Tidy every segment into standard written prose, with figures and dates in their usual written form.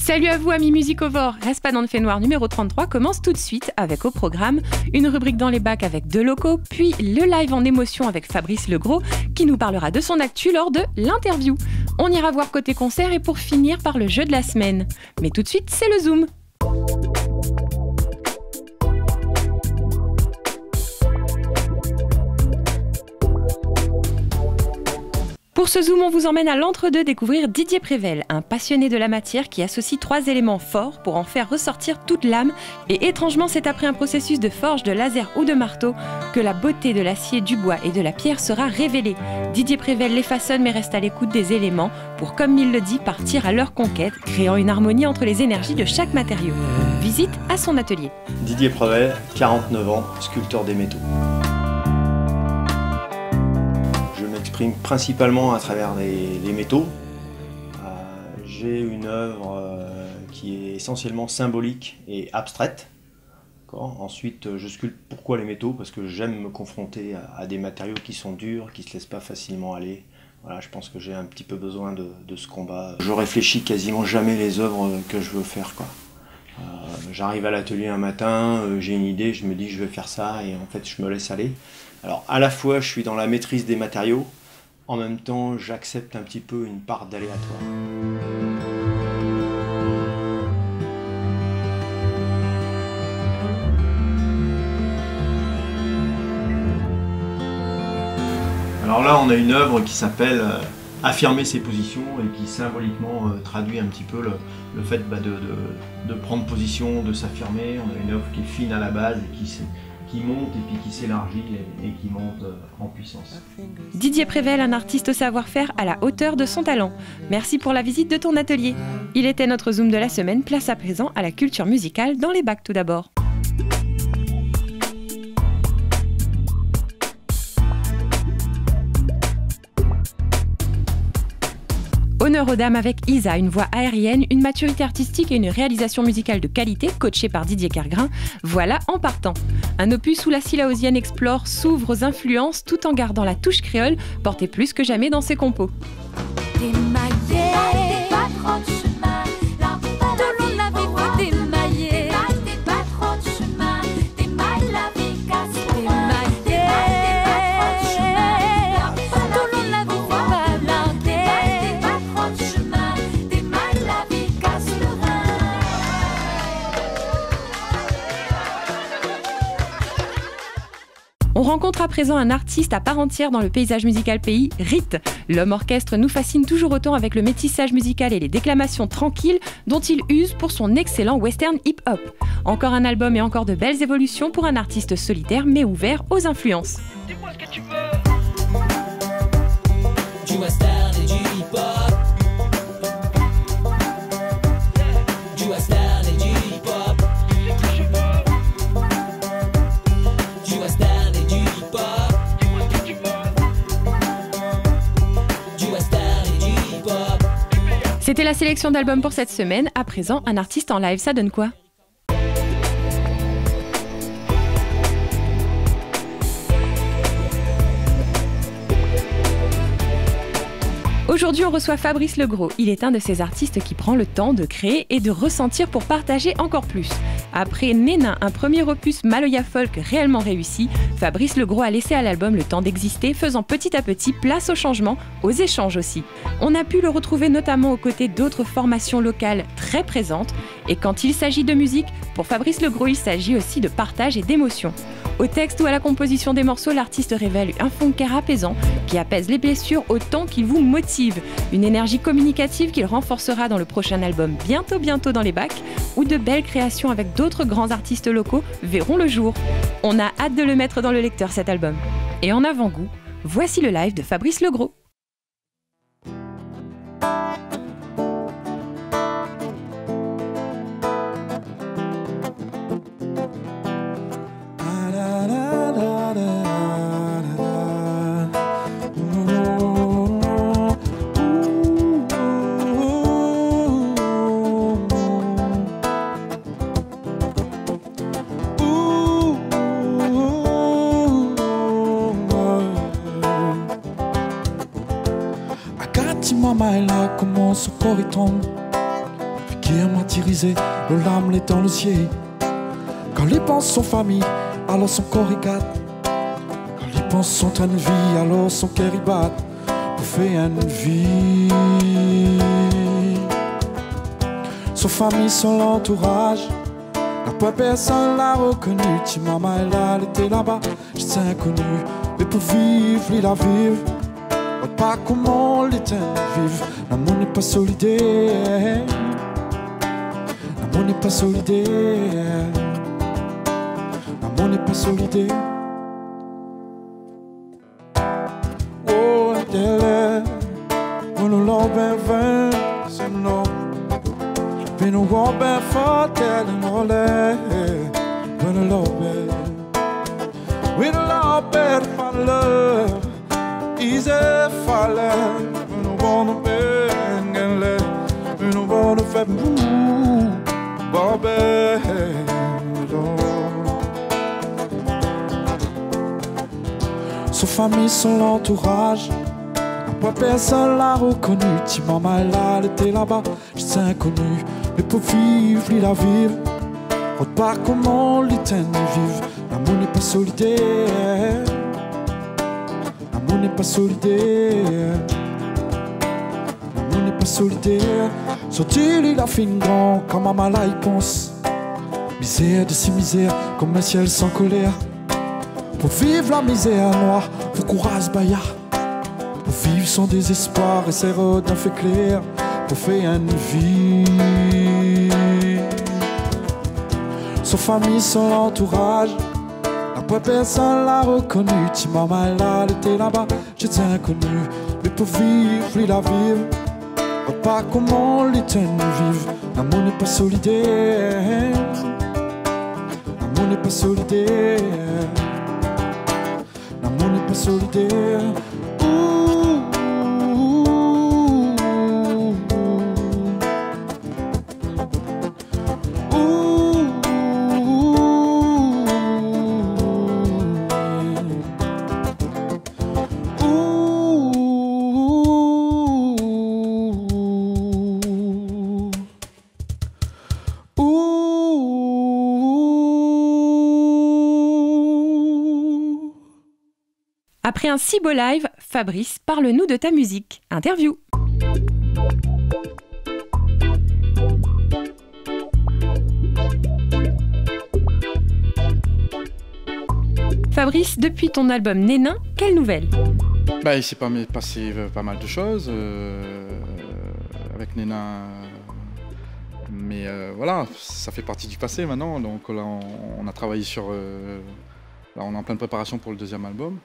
Salut à vous amis musicovores, Reste pas dans le fait noir numéro 33 commence tout de suite avec au programme une rubrique dans les bacs avec deux locaux, puis le live en émotion avec Fabrice Legros qui nous parlera de son actu lors de l'interview. On ira voir côté concert et pour finir par le jeu de la semaine. Mais tout de suite, c'est le Zoom. Pour ce Zoom, on vous emmène à l'entre-deux découvrir Didier Prével, un passionné de la matière qui associe trois éléments forts pour en faire ressortir toute l'âme. Et étrangement, c'est après un processus de forge, de laser ou de marteau que la beauté de l'acier, du bois et de la pierre sera révélée. Didier Prével les façonne mais reste à l'écoute des éléments pour, comme il le dit, partir à leur conquête, créant une harmonie entre les énergies de chaque matériau. Visite à son atelier. Didier Prével, 49 ans, sculpteur des métaux. Principalement à travers les métaux. J'ai une œuvre qui est essentiellement symbolique et abstraite. Ensuite, je sculpte. Pourquoi les métaux? Parce que j'aime me confronter à des matériaux qui sont durs, qui ne se laissent pas facilement aller. Voilà, je pense que j'ai un petit peu besoin de ce combat. Je réfléchis quasiment jamais les œuvres que je veux faire. J'arrive à l'atelier un matin, j'ai une idée, je me dis je vais faire ça et en fait je me laisse aller. Alors à la fois je suis dans la maîtrise des matériaux, en même temps j'accepte un petit peu une part d'aléatoire. Alors là on a une œuvre qui s'appelle Affirmer ses positions et qui symboliquement traduit un petit peu le fait de prendre position, de s'affirmer. On a une œuvre qui est fine à la base et qui monte et puis qui s'élargit et qui monte en puissance. Didier Prével, un artiste au savoir-faire à la hauteur de son talent. Merci pour la visite de ton atelier. Il était notre Zoom de la semaine, place à présent à la culture musicale dans les bacs tout d'abord. Honneur aux dames avec Isa, une voix aérienne, une maturité artistique et une réalisation musicale de qualité, coachée par Didier Kergrin. Voilà en partant. Un opus où la Silahosienne explore, s'ouvre aux influences tout en gardant la touche créole, portée plus que jamais dans ses compos. On rencontre à présent un artiste à part entière dans le paysage musical pays, Rit. L'homme orchestre nous fascine toujours autant avec le métissage musical et les déclamations tranquilles dont il use pour son excellent western hip-hop. Encore un album et encore de belles évolutions pour un artiste solitaire mais ouvert aux influences. Dis-moi ce que tu veux. Du western et du hip-hop. Du western et du hip-hop. Du western et du hip-hop. Dis-moi ce que tu veux. Du western et du hip-hop. C'était la sélection d'albums pour cette semaine. À présent, un artiste en live, ça donne quoi ? Aujourd'hui, on reçoit Fabrice Legros. Il est un de ces artistes qui prend le temps de créer et de ressentir pour partager encore plus. Après Nénin, un premier opus Maloya folk réellement réussi, Fabrice Legros a laissé à l'album le temps d'exister, faisant petit à petit place au changement, aux échanges aussi. On a pu le retrouver notamment aux côtés d'autres formations locales très présentes. Et quand il s'agit de musique, pour Fabrice Legros, il s'agit aussi de partage et d'émotion. Au texte ou à la composition des morceaux, l'artiste révèle un funker apaisant qui apaise les blessures autant qu'il vous motive. Une énergie communicative qu'il renforcera dans le prochain album bientôt dans les bacs, où de belles créations avec d'autres grands artistes locaux verront le jour. On a hâte de le mettre dans le lecteur cet album. Et en avant-goût, voici le live de Fabrice Legros. Maila como socorriton Pierre martyrisé, le lame l'est dans le ciel. Quand il pense son famille, alors son corps y gâte. Quand il pense son train de vie, alors son cœur y bat. Pour faire une vie. Son famille, son entourage. La paix, personne l'a reconnu. Si maman elle était là-bas, j'étais inconnu. Mais pour vivre, il a vivre. Pas comment l'éteindre vive. L'amour n'est pas solidaire. L'amour n'est pas solidaire. L'amour n'est pas solidaire. Oh, elle when the Lord been vance and no, been a war been fought and all that. When the Lord been my love. Easy falling, we don't wanna bang and let, we don't wanna fat move, Bobby. Son famille, son entourage, après personne l'a reconnu. Si maman elle était là-bas, j'étais inconnu. Mais pour vivre, il a vivre. Repart comment l'éternel vive. L'amour n'est pas solidaire. L'amour n'est pas solidaire. L'amour n'est pas solidaire. Sortir, il a fait une grande, quand maman là il pense. Misère de ses misères, comme un ciel sans colère. Pour vivre la misère noire, pour courage baillard. Pour vivre son désespoir et ses rods d'un fait clair. Pour faire une vie. Son famille, son entourage. Après personne l'a reconnu. Si maman elle était là-bas, j'étais inconnu. Mais pour vivre, il a vivre. Pas comment l'éternel vive. L'amour n'est pas solidaire. L'amour n'est pas solidaire. L'amour n'est pas solidaire. Après un si beau live, Fabrice, parle-nous de ta musique. Interview. Fabrice, depuis ton album Nénin, quelle nouvelle? Il s'est passé pas mal de choses avec Nénin. Mais voilà, ça fait partie du passé maintenant. Donc là, on a travaillé sur... là, on est en pleine préparation pour le deuxième album.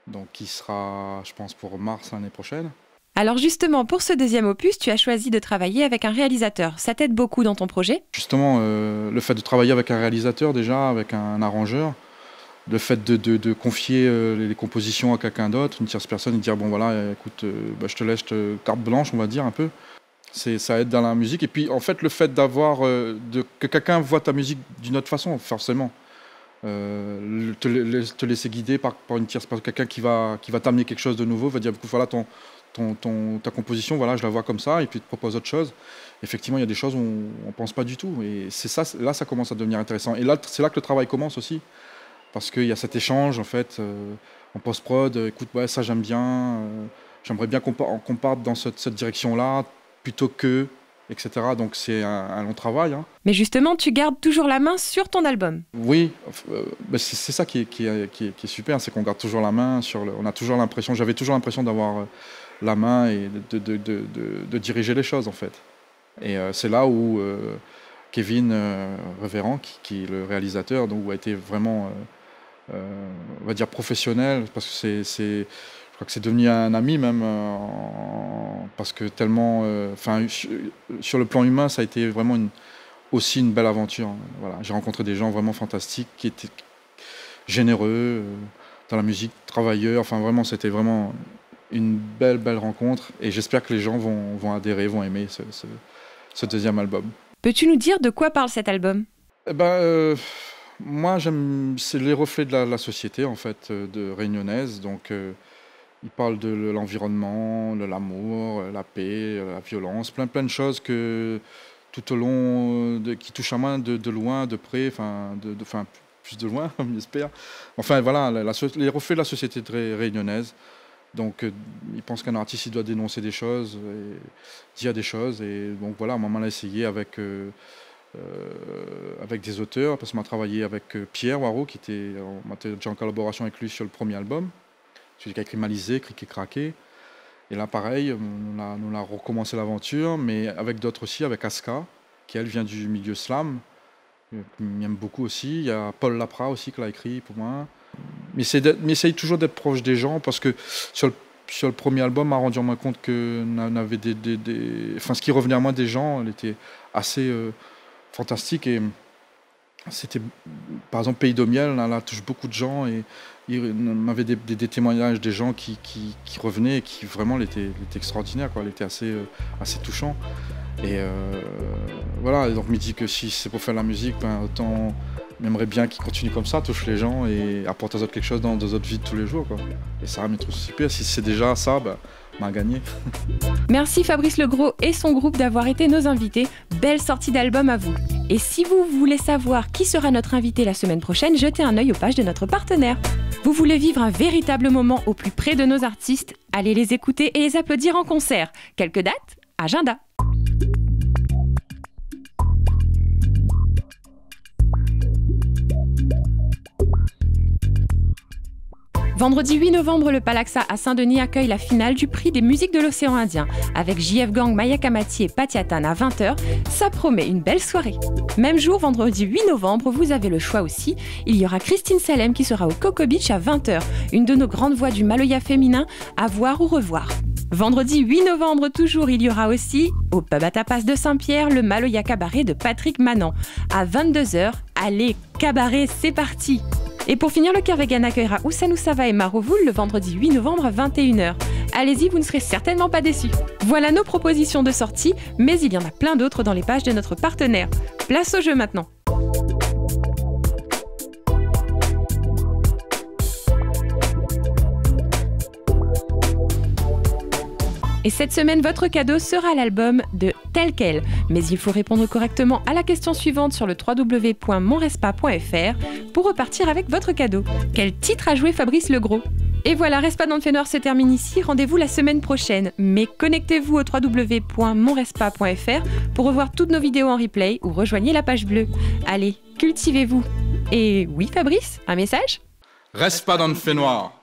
Donc qui sera, je pense, pour mars l'année prochaine. Alors justement, pour ce deuxième opus, tu as choisi de travailler avec un réalisateur. Ça t'aide beaucoup dans ton projet? Justement, le fait de travailler avec un réalisateur déjà, avec un arrangeur, le fait de confier les compositions à quelqu'un d'autre, une tierce personne, et dire bon voilà, écoute, je te laisse carte blanche, on va dire un peu. Ça aide dans la musique. Et puis en fait, le fait d'avoir que quelqu'un voit ta musique d'une autre façon, forcément. Te laisser guider par une tierce personne, quelqu'un qui va t'amener quelque chose de nouveau, va dire voilà ta composition, voilà, je la vois comme ça, et puis te propose autre chose. Effectivement, il y a des choses où on pense pas du tout, et c'est ça, là ça commence à devenir intéressant. Et là, c'est là que le travail commence aussi, parce qu'il y a cet échange en fait en post-prod. Écoute, ouais, ça j'aime bien, j'aimerais bien qu'on parte dans cette direction-là plutôt que, etc. Donc c'est un long travail. Hein. Mais justement, tu gardes toujours la main sur ton album. Oui, c'est ça qui est super, c'est qu'on garde toujours la main on a toujours l'impression, j'avais toujours l'impression d'avoir la main et de diriger les choses en fait. Et c'est là où Kevin Reverand, qui est le réalisateur, donc a été vraiment, on va dire professionnel, parce que je crois que c'est devenu un ami même, parce que tellement, sur le plan humain, ça a été vraiment aussi une belle aventure. Voilà, j'ai rencontré des gens vraiment fantastiques, qui étaient généreux dans la musique, travailleurs. Enfin, vraiment, c'était vraiment une belle rencontre. Et j'espère que les gens vont adhérer, vont aimer ce deuxième album. Peux-tu nous dire de quoi parle cet album? Moi, c'est les reflets de la société en fait, de réunionnaise. Donc, il parle de l'environnement, de l'amour, la paix, la violence, plein de choses que tout au long, qui touche à moi de loin, de près, enfin plus de loin, on espère. Enfin voilà, les reflets de la société réunionnaise. Donc il pense qu'un artiste il doit dénoncer des choses, et dire des choses. Et donc voilà, moi on l'a essayé avec des auteurs, parce qu'on a travaillé avec Pierre Waro, on était déjà en collaboration avec lui sur le premier album, celui qui a écrit Malisé, Cric et Craqué. Et là pareil, on a recommencé l'aventure, mais avec d'autres aussi, avec Aska, qui elle vient du milieu slam, qui m'aime beaucoup aussi. Il y a Paul Lapra aussi qui l'a écrit pour moi. Mais essaye toujours d'être proche des gens, parce que sur le premier album, m'a rendu compte que ce qui revenait à moi des gens, elle était assez fantastique. Et c'était, par exemple, Pays de Miel, là touche beaucoup de gens, et il m'avait des témoignages des gens qui revenaient, et qui vraiment elle était extraordinaire, quoi. Elle était assez touchant. Et voilà, donc il me dit que si c'est pour faire la musique, autant j'aimerais bien qu'il continue comme ça, touche les gens et apporte aux autres quelque chose dans d'autres vies de tous les jours, quoi. Et ça me trouve super. Si c'est déjà ça, on a gagné. Merci Fabrice Legros et son groupe d'avoir été nos invités. Belle sortie d'album à vous. Et si vous voulez savoir qui sera notre invité la semaine prochaine, jetez un œil aux pages de notre partenaire. Vous voulez vivre un véritable moment au plus près de nos artistes? Allez les écouter et les applaudir en concert. Quelques dates? Agenda. Vendredi 8 novembre, le Palaxa à Saint-Denis accueille la finale du prix des musiques de l'océan Indien. Avec JF Gang, Maya Kamati et Patiatan à 20h, ça promet une belle soirée. Même jour, vendredi 8 novembre, vous avez le choix aussi. Il y aura Christine Salem qui sera au Coco Beach à 20h, une de nos grandes voix du Maloya féminin à voir ou revoir. Vendredi 8 novembre toujours, il y aura aussi, au Pub à Tapas de Saint-Pierre, le Maloya Cabaret de Patrick Manan. À 22h, allez, cabaret, c'est parti! Et pour finir, le Cœur Vegan accueillera Ousanou Sava et Marovoul le vendredi 8 novembre à 21h. Allez-y, vous ne serez certainement pas déçus. Voilà nos propositions de sortie, mais il y en a plein d'autres dans les pages de notre partenaire. Place au jeu maintenant. Et cette semaine, votre cadeau sera l'album de Tel Quel. Mais il faut répondre correctement à la question suivante sur le www.monrespa.fr pour repartir avec votre cadeau. Quel titre a joué Fabrice Legros? Et voilà, Respa dans le Fait Noir se termine ici. Rendez-vous la semaine prochaine. Mais connectez-vous au www.monrespa.fr pour revoir toutes nos vidéos en replay ou rejoignez la page bleue. Allez, cultivez-vous. Et oui, Fabrice, un message? Reste pas dans le Fait Noir.